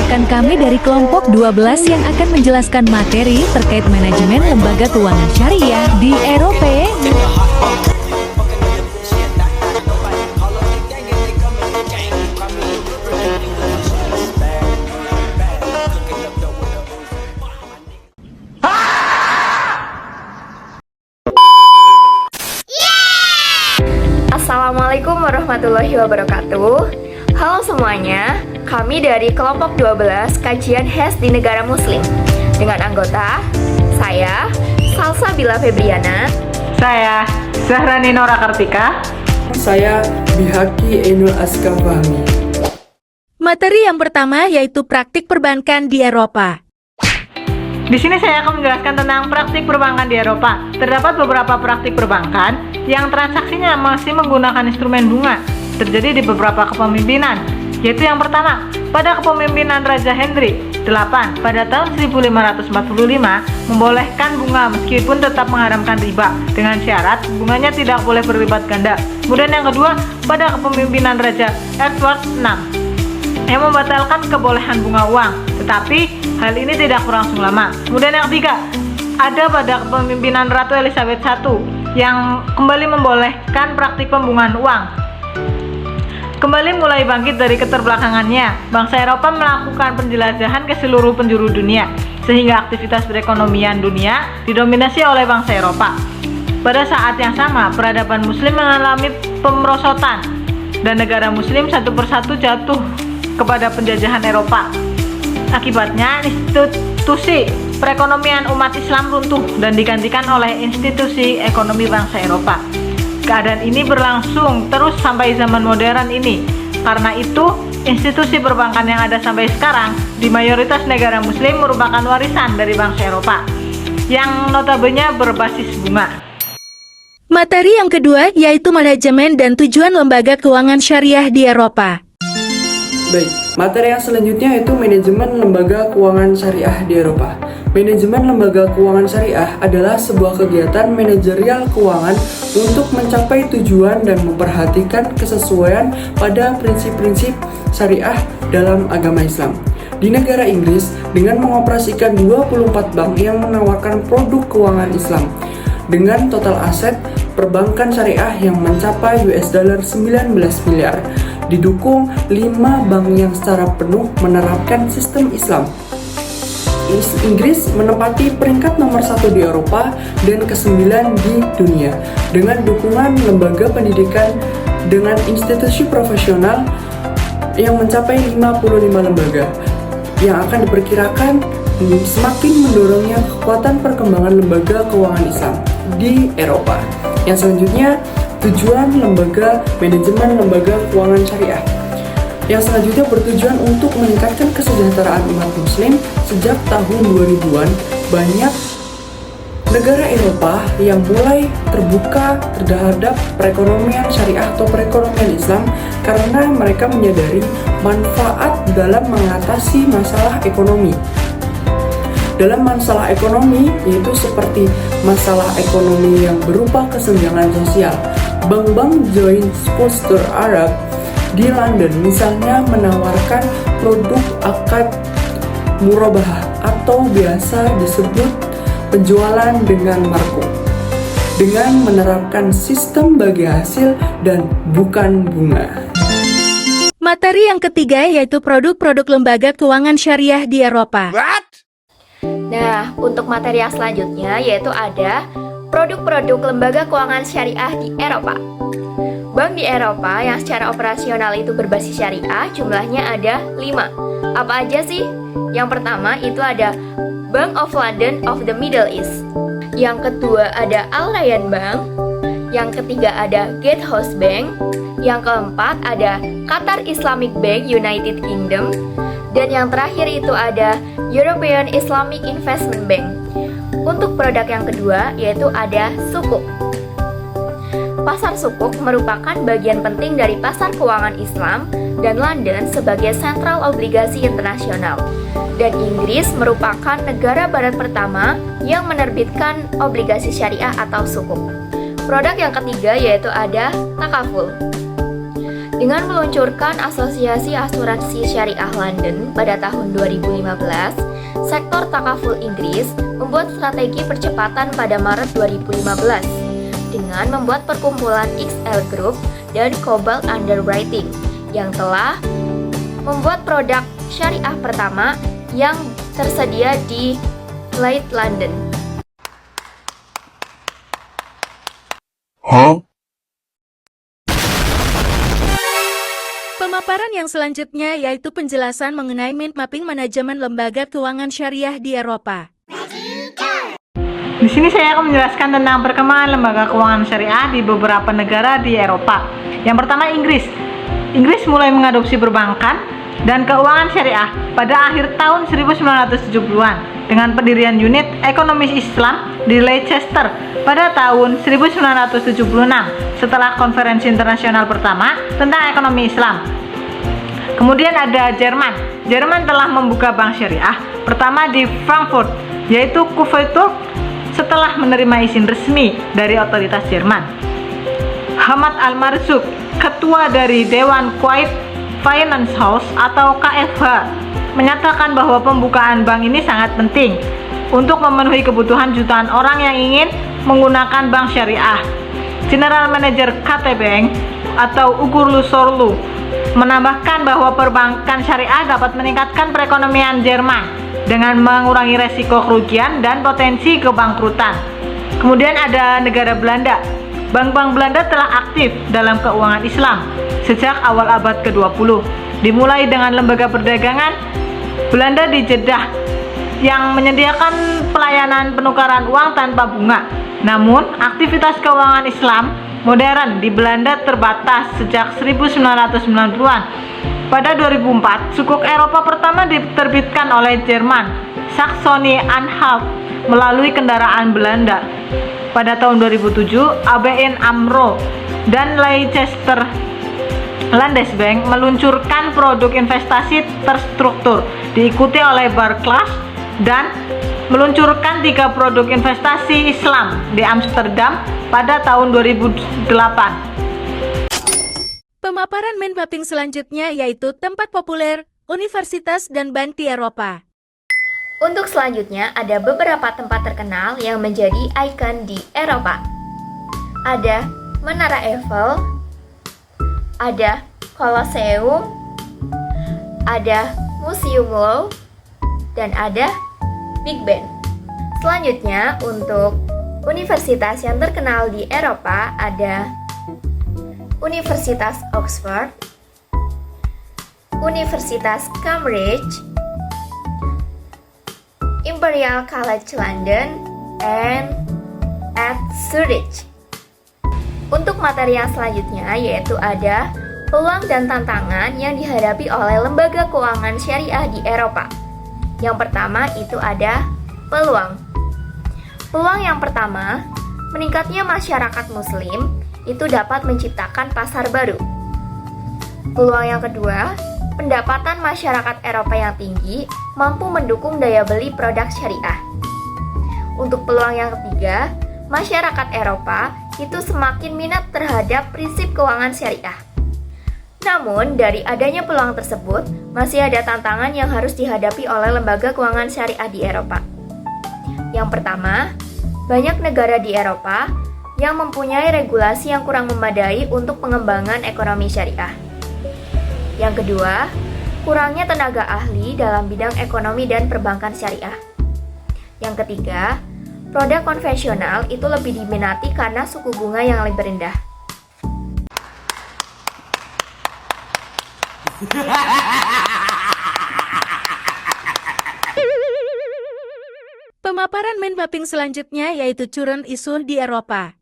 rekan kami dari kelompok 12 yang akan menjelaskan materi terkait manajemen lembaga keuangan syariah di Eropa. Assalamualaikum warahmatullahi wabarakatuh. Halo semuanya, kami dari kelompok 12 kajian HES di negara muslim dengan anggota saya, Salsa Bila Febriana, saya, Zahrani Nora Kartika, saya, Bihaki Ainul Azka Fahmi. Materi yang pertama yaitu praktik perbankan di Eropa. Di sini saya akan menjelaskan tentang praktik perbankan di Eropa. Terdapat beberapa praktik perbankan yang transaksinya masih menggunakan instrumen bunga, terjadi di beberapa kepemimpinan, yaitu yang pertama, pada kepemimpinan Raja Henry VIII pada tahun 1545 membolehkan bunga meskipun tetap mengharamkan riba dengan syarat bunganya tidak boleh berlipat ganda. Kemudian yang kedua, pada kepemimpinan Raja Edward VI yang membatalkan kebolehan bunga uang, tetapi hal ini tidak berlangsung lama. Kemudian yang ketiga, ada pada kepemimpinan Ratu Elizabeth I yang kembali membolehkan praktik pembungaan uang. Kembali mulai bangkit dari keterbelakangannya, bangsa Eropa melakukan penjelajahan ke seluruh penjuru dunia, sehingga aktivitas perekonomian dunia didominasi oleh bangsa Eropa. Pada saat yang sama, peradaban muslim mengalami pemerosotan, dan negara muslim satu persatu jatuh kepada penjajahan Eropa. Akibatnya, institusi perekonomian umat Islam runtuh dan digantikan oleh institusi ekonomi bangsa Eropa. Keadaan ini berlangsung terus sampai zaman modern ini. Karena itu, institusi perbankan yang ada sampai sekarang di mayoritas negara muslim merupakan warisan dari bangsa Eropa yang notabene berbasis bunga. Materi yang kedua yaitu manajemen dan tujuan lembaga keuangan syariah di Eropa. Baik, materi yang selanjutnya yaitu manajemen lembaga keuangan syariah di Eropa. Manajemen lembaga keuangan syariah adalah sebuah kegiatan manajerial keuangan untuk mencapai tujuan dan memperhatikan kesesuaian pada prinsip-prinsip syariah dalam agama Islam. Di negara Inggris, dengan mengoperasikan 24 bank yang menawarkan produk keuangan Islam, dengan total aset perbankan syariah yang mencapai $19 miliar, didukung 5 bank yang secara penuh menerapkan sistem Islam. Inggris menempati peringkat nomor 1 di Eropa dan ke-9 di dunia dengan dukungan lembaga pendidikan dengan institusi profesional yang mencapai 55 lembaga yang akan diperkirakan semakin mendorongnya kekuatan perkembangan lembaga keuangan Islam di Eropa. Yang selanjutnya, tujuan lembaga manajemen lembaga keuangan syariah. Yang selanjutnya bertujuan untuk meningkatkan kesejahteraan umat muslim. Sejak tahun 2000-an, banyak negara Eropa yang mulai terbuka terhadap perekonomian syariah atau perekonomian Islam karena mereka menyadari manfaat dalam mengatasi masalah ekonomi. Dalam masalah ekonomi, yaitu seperti masalah ekonomi yang berupa kesenjangan sosial, bank-bank Joint Posture Arab di London misalnya menawarkan produk akad murabahah atau biasa disebut penjualan dengan markup, dengan menerapkan sistem bagi hasil dan bukan bunga. Materi yang ketiga yaitu produk-produk lembaga keuangan syariah di Eropa. Nah, untuk materi yang selanjutnya yaitu ada produk-produk lembaga keuangan syariah di Eropa. Bank di Eropa yang secara operasional itu berbasis syariah jumlahnya ada 5. Apa aja sih? Yang pertama itu ada Bank of London of the Middle East. Yang kedua ada Al Rayyan Bank. Yang ketiga ada Gatehouse Bank. Yang keempat ada Qatar Islamic Bank United Kingdom. Dan yang terakhir itu ada European Islamic Investment Bank. Untuk produk yang kedua yaitu ada sukuk. Pasar sukuk merupakan bagian penting dari pasar keuangan Islam dan London sebagai sentral obligasi internasional. Dan Inggris merupakan negara barat pertama yang menerbitkan obligasi syariah atau sukuk. Produk yang ketiga yaitu ada takaful. Dengan meluncurkan Asosiasi Asuransi Syariah London pada tahun 2015, sektor takaful Inggris membuat strategi percepatan pada Maret 2015 dengan membuat perkumpulan XL Group dan Cobalt Underwriting yang telah membuat produk syariah pertama yang tersedia di Lloyd's London. Pemaparan yang selanjutnya yaitu penjelasan mengenai mind mapping manajemen lembaga keuangan syariah di Eropa. Di sini saya akan menjelaskan tentang perkembangan lembaga keuangan syariah di beberapa negara di Eropa. Yang pertama, Inggris. Inggris mulai mengadopsi perbankan dan keuangan syariah pada akhir tahun 1970-an dengan pendirian unit ekonomis Islam di Leicester pada tahun 1976 setelah konferensi internasional pertama tentang ekonomi Islam. Kemudian ada Jerman. Jerman telah membuka bank syariah pertama di Frankfurt, yaitu Kufeiturk, setelah menerima izin resmi dari otoritas Jerman. Hamad Al-Marzouk, ketua dari Dewan Kuwait Finance House atau KFH, menyatakan bahwa pembukaan bank ini sangat penting untuk memenuhi kebutuhan jutaan orang yang ingin menggunakan bank syariah. General Manager KT Bank atau Uğurlu Sorlu menambahkan bahwa perbankan syariah dapat meningkatkan perekonomian Jerman dengan mengurangi resiko kerugian dan potensi kebangkrutan. Kemudian ada negara Belanda. Bank-bank Belanda telah aktif dalam keuangan Islam sejak awal abad ke-20. Dimulai dengan lembaga perdagangan Belanda di Jeddah yang menyediakan pelayanan penukaran uang tanpa bunga. Namun, aktivitas keuangan Islam modern di Belanda terbatas sejak 1990-an. Pada 2004, sukuk Eropa pertama diterbitkan oleh Jerman, Saxony-Anhalt, melalui kendaraan Belanda. Pada tahun 2007, ABN AMRO dan Leicester Landesbank meluncurkan produk investasi terstruktur, diikuti oleh Barclays, dan meluncurkan 3 produk investasi Islam di Amsterdam pada tahun 2008. Pemaparan mind mapping selanjutnya yaitu tempat populer, universitas, dan bank di Eropa. Untuk selanjutnya, ada beberapa tempat terkenal yang menjadi ikon di Eropa. Ada Menara Eiffel, ada Colosseum, ada Museum Louvre, dan ada Big Ben. Selanjutnya, untuk universitas yang terkenal di Eropa ada Universitas Oxford, Universitas Cambridge, Imperial College London, and at Zurich. Untuk materi yang selanjutnya yaitu ada peluang dan tantangan yang dihadapi oleh lembaga keuangan syariah di Eropa. Yang pertama itu ada peluang. Peluang yang pertama, meningkatnya masyarakat muslim itu dapat menciptakan pasar baru. Peluang yang kedua, pendapatan masyarakat Eropa yang tinggi mampu mendukung daya beli produk syariah. Untuk peluang yang ketiga, masyarakat Eropa itu semakin minat terhadap prinsip keuangan syariah. Namun, dari adanya peluang tersebut, masih ada tantangan yang harus dihadapi oleh lembaga keuangan syariah di Eropa. Yang pertama, banyak negara di Eropa yang mempunyai regulasi yang kurang memadai untuk pengembangan ekonomi syariah. Yang kedua, kurangnya tenaga ahli dalam bidang ekonomi dan perbankan syariah. Yang ketiga, produk konvensional itu lebih diminati karena suku bunga yang lebih rendah. Pemaparan mind mapping selanjutnya yaitu current issue di Eropa.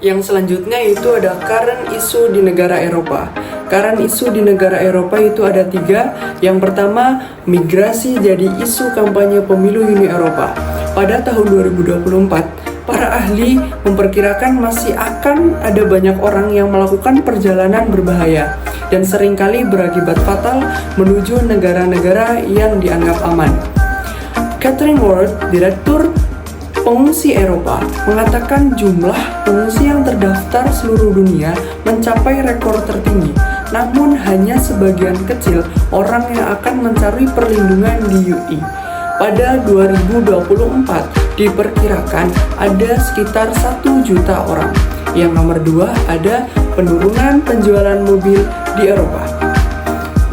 Yang selanjutnya itu ada current issue di negara Eropa. Current issue di negara Eropa itu ada 3. Yang pertama, migrasi jadi isu kampanye pemilu Uni Eropa. Pada tahun 2024, para ahli memperkirakan masih akan ada banyak orang yang melakukan perjalanan berbahaya dan seringkali berakibat fatal menuju negara-negara yang dianggap aman. Catherine Ward, Direktur Pengungsi Eropa mengatakan jumlah pengungsi yang terdaftar seluruh dunia mencapai rekor tertinggi. Namun hanya sebagian kecil orang yang akan mencari perlindungan di UI. Pada 2024 diperkirakan ada sekitar 1 juta orang. Yang nomor 2 ada penurunan penjualan mobil di Eropa.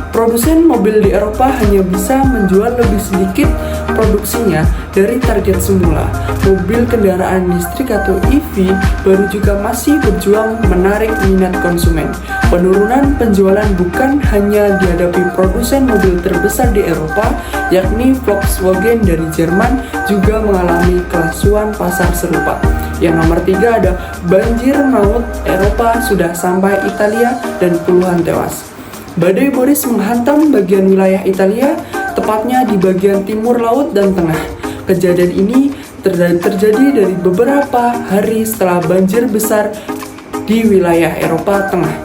Produsen mobil di Eropa hanya bisa menjual lebih sedikit produksinya dari target semula. Mobil kendaraan listrik atau EV baru juga masih berjuang menarik minat konsumen. Penurunan penjualan bukan hanya dihadapi produsen mobil terbesar di Eropa, yakni Volkswagen dari Jerman juga mengalami kelasuan pasar serupa. Yang nomor 3 ada banjir maut Eropa sudah sampai Italia dan puluhan tewas. Badai Boris menghantam bagian wilayah Italia, tepatnya di bagian timur laut dan tengah. Kejadian ini terjadi dari beberapa hari setelah banjir besar di wilayah Eropa Tengah.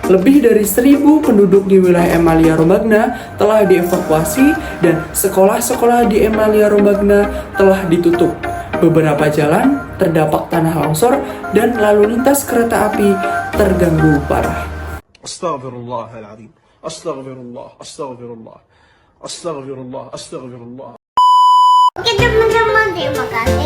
Lebih dari 1.000 penduduk di wilayah Emilia-Romagna telah dievakuasi dan sekolah-sekolah di Emilia-Romagna telah ditutup. Beberapa jalan terdampak tanah longsor dan lalu lintas kereta api terganggu parah. Astaghfirullahaladzim. Astaghfirullah. Astaghfirullah. Astaghfirullah. Astaghfirullah. Oke teman-teman, terima kasih